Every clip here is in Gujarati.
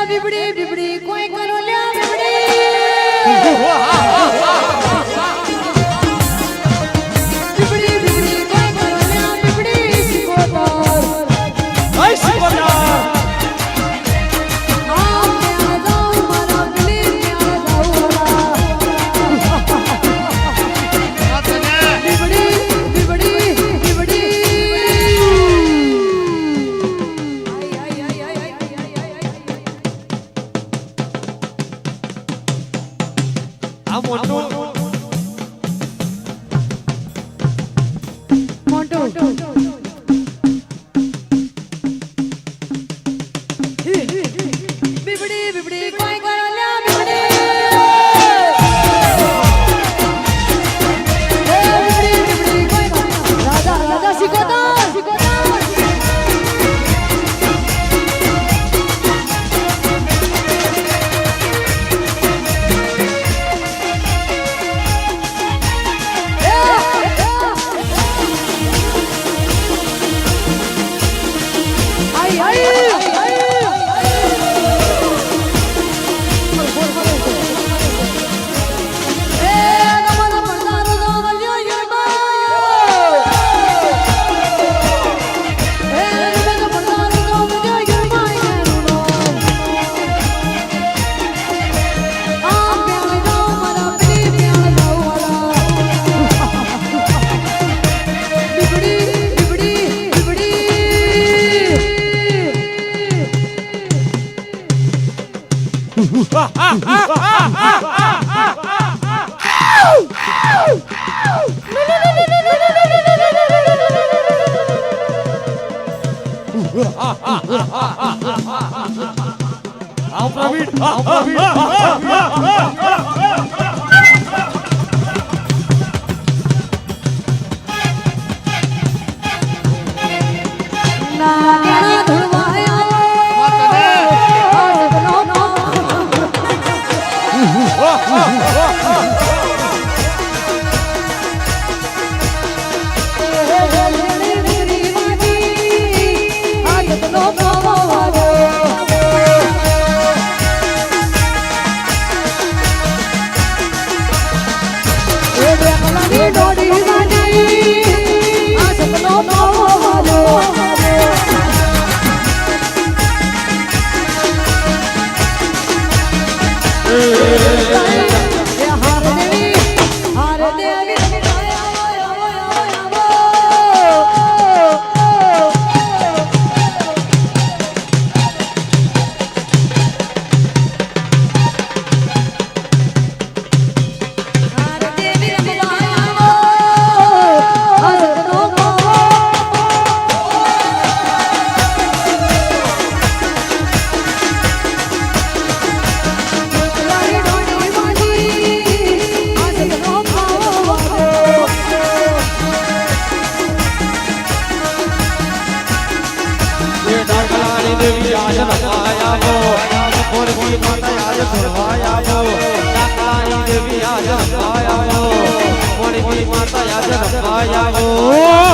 બીબડી બીબડી કોઈ કરો લ્યા બીબડી બીબડી બીબડી કોઈ કરો લ્યા બીબડી સિકોતર હે સિકોતર आओ प्रवीण Ooh!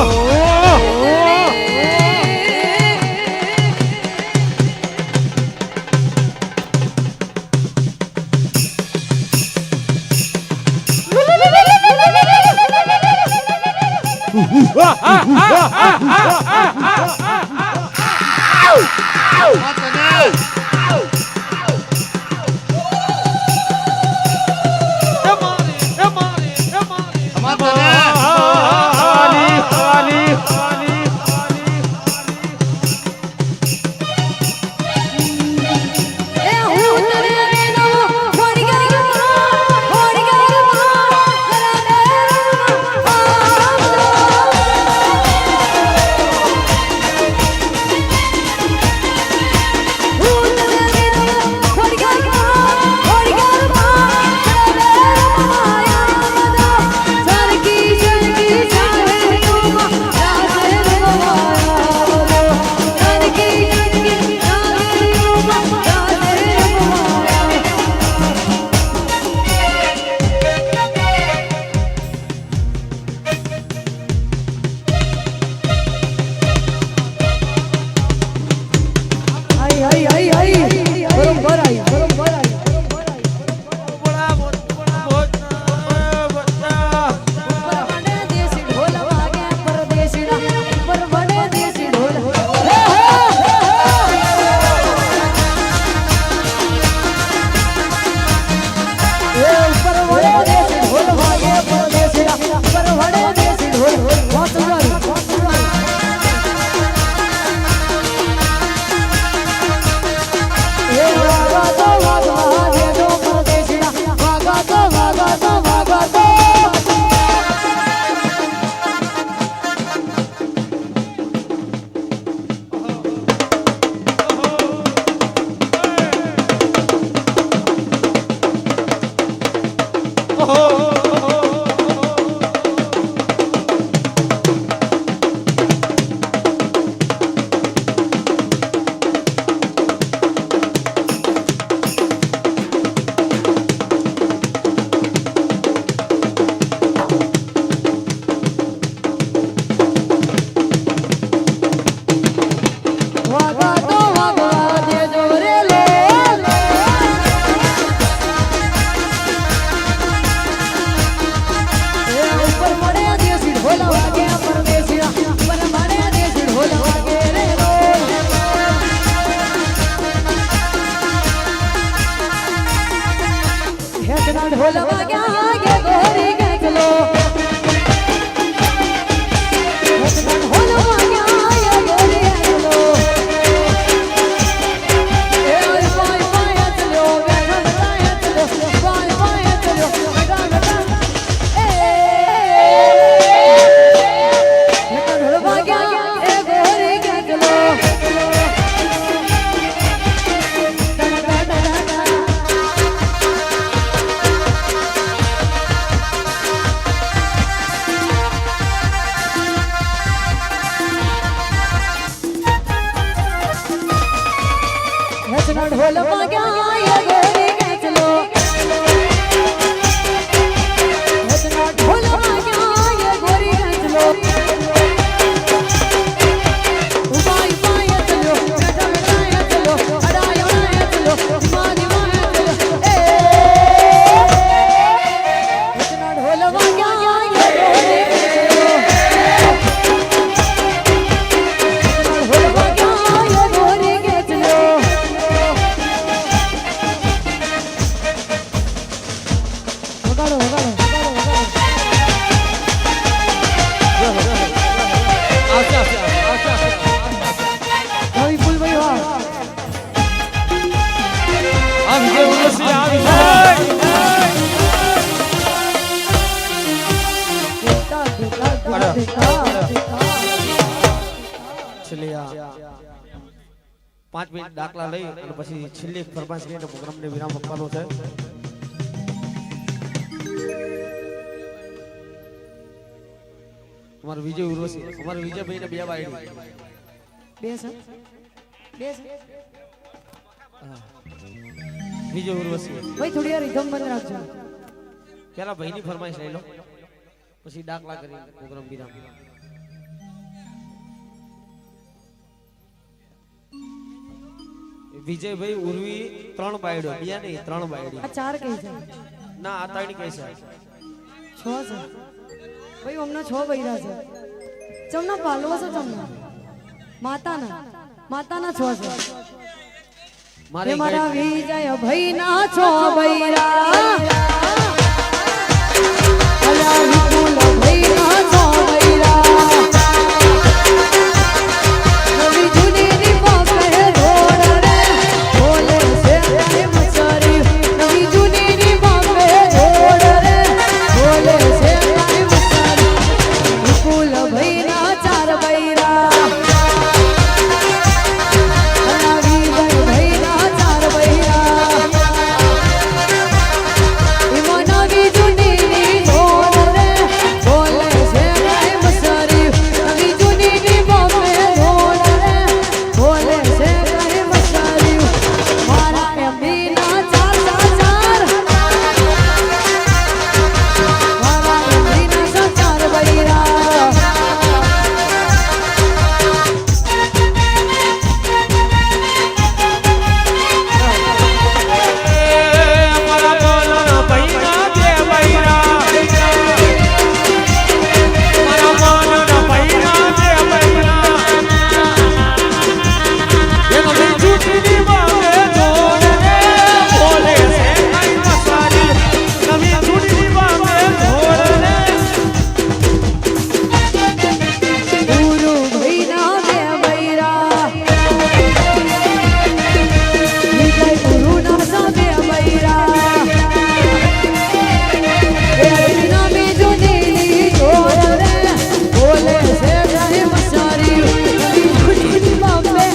ढोल वाग्या ये गोरी गजलो वचना ढोल वाग्या ये गोरी गजलो ए पाय पाय चलो बेटा पाय चलो पाय पाय चलो बेटा बेटा ए ढोल वाग्या ये गोरी गजलो वचना ढोल वाग्या ये गोरी गजलो वचना ढोल वाग्या ये गोरी गजलो उपाय पाय चलो बेटा बेटा चलो अडाय अडाय चलो मानी माय चलो ए वचना ढोल वाग्या ये गोरी गजलो वचना ढोल वाग्या ये गोरी गजलो वगाड़ो वगाड़ो આવશે આવશે આવશે આવશે રવિ ફૂલભાઈ વાહ આ વિજય ઉર્વશી આ વિજય દેખતા દેખતા દેખતા છેલ્લે આ 5 મિનિટ દાખલા લઈ અને પછી છેલ્લી ફરમાઈશ લઈને પ્રોગ્રામને વિરામ આપવાનો છે અમારો વિજય ઉર્વશી અમારો વિજયભાઈને બે વાયડી બેસ બેસ વિજય ઉર્વશી ભાઈ થોડી વાર રીધમ બંધ રાખજો પેલા ભાઈની ફરમાઈશ લઈ લો પછી દાખલા કરી પ્રોગ્રામ વિરામ વિજયભાઈ ઉર્વી 3 બાયડો બે નહીં 3 બાયડી આ ચાર કઈ છે ના આ ત્રણ કઈ છે 6 છે ભાઈ હમણાં 6 બૈરા છે ચમના પાલવો છે ચમના માતાના 6 છે મારે મારા વિજય ભાઈ ના 6 બૈરા અલા વિપુલ ભાઈ ના 6 બૈરા નવી જૂની ની પાપે રોડ રે બોલે છે તારી મસારી નવી જૂની ની પાપે રોડ રે બોલે છે તારી મસારી વિપુલ ભાઈ ના 4 બૈરા અલા વિજય ભાઈ ના 4 બૈરા એમાં નવી જૂની ની રોડ રે બોલે છે તારી મસારી નવી જૂની ની પાપે રોડ રે બોલે છે તારી મસારી મારા એમની ના 4 મારા એમની ના 4 બૈરા અમારા બોલના ભાઈના બે બૈરા અમારા બોલના ભાઈના બે બૈરા એનો બીજુની વાગે જોડે બોલે છે કઈ મસારી નવી જૂની વાગે જોડે ગુરુ ભાઈના બે બૈરા વિજય ગુરુના બે બૈરા એ અર્જુના મે જુની જોર રે બોલે છે તારી મસારી નવી જૂની બાપે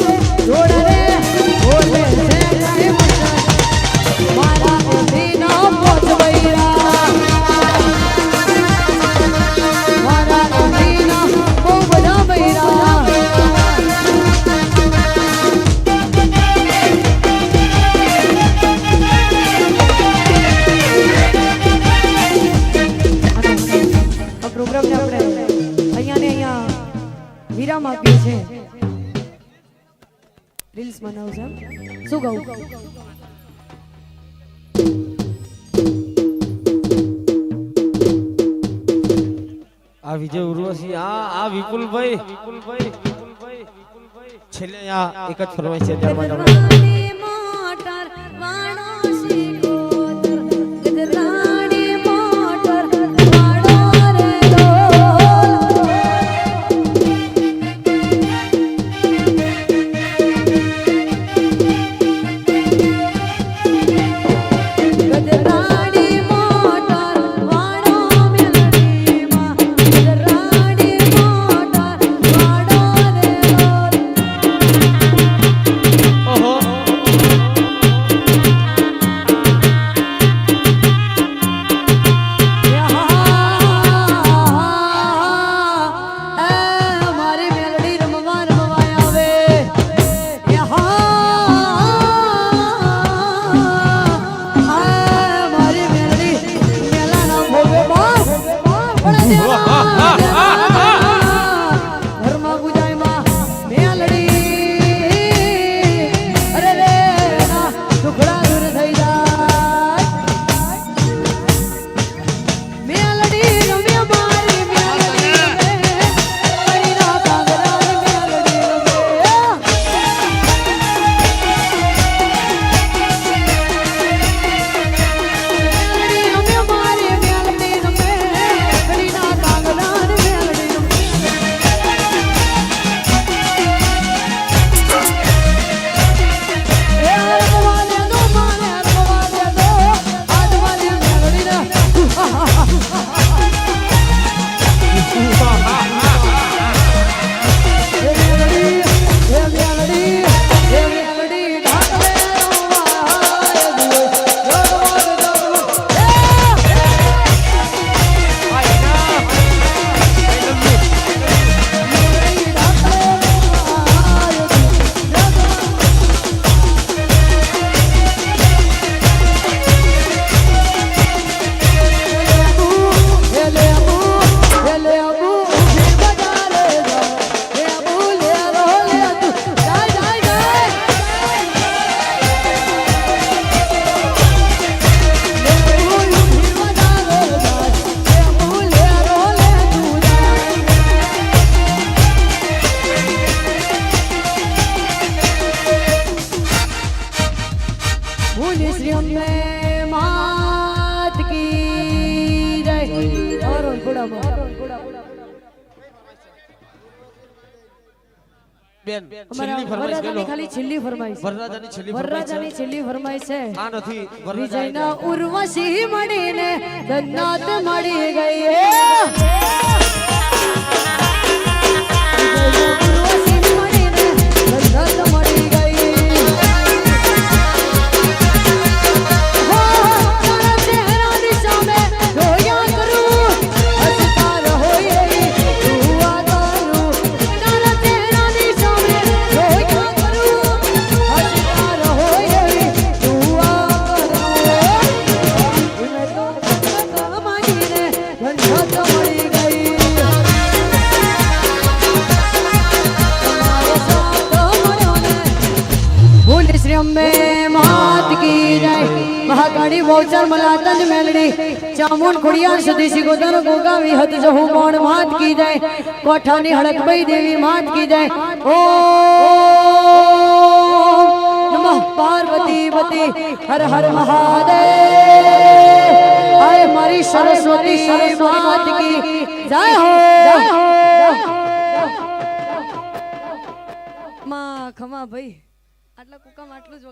જોડ રે બોલે છે તારી મસારી મારા એમના 5 બૈરા મારા એમના બહુ બધા બૈરા આ પ્રોગ્રામને આપણે અહીંયા ને અહીંયા વિરામ આપીએ છે રીલ્સ બનાવું છે શું કહું આ વિજય ઉર્વશી આ વિપુલભાઈ છેલ્લે આ એક જ ફરમાઈશ છે ત્યારબાદ આપણે મોટર વાણો શીખોતર ગદરા બોલે શ્રી અંબે માત કી જય અરુણ કુડામાં બેન અમારા છેલ્લી ફરમાઈશ વરરાજાની કેલો ખાલી છેલ્લી ફરમાઈશ વરરાજાની છેલ્લી ફરમાઈશ વરરાજાની છેલ્લી ફરમાઈશ છે આ નથી વરરાજા વિજયના ઉર્વશી મળીને જન્નત મળી ગઈ ઉર્વશી મળીને જન્નત મળી ગઈ હો તારા ચહેરાની સામે જોયા કરું હસતા રહો એવી દુઆ કરું તારા ચહેરાની સામે જોયા કરું હસતા રહો એવી દુઆ કરું મેં તો માંગીને જન્નત મળી ગઈ બોલે શ્રી અંબે માત કી જય મહાકાળી બહુચર મલાતંજ મેલડી ચામુંડ ખોડિયાર સુધી સિગોદર ગોગાવી હત જહુ મોણ માત કી જય કોઠાની હડકભાઈ દેવી માત કી જય ઓમ નમઃ પાર્વતી પતિ હર હર મહાદેવ આય મારી સરસ્વતી માત કી જય હો માં ખમા ભાઈ આટલા કુકામ આટલું જ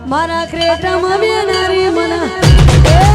મારા ક્રેટામાં બેનારી મને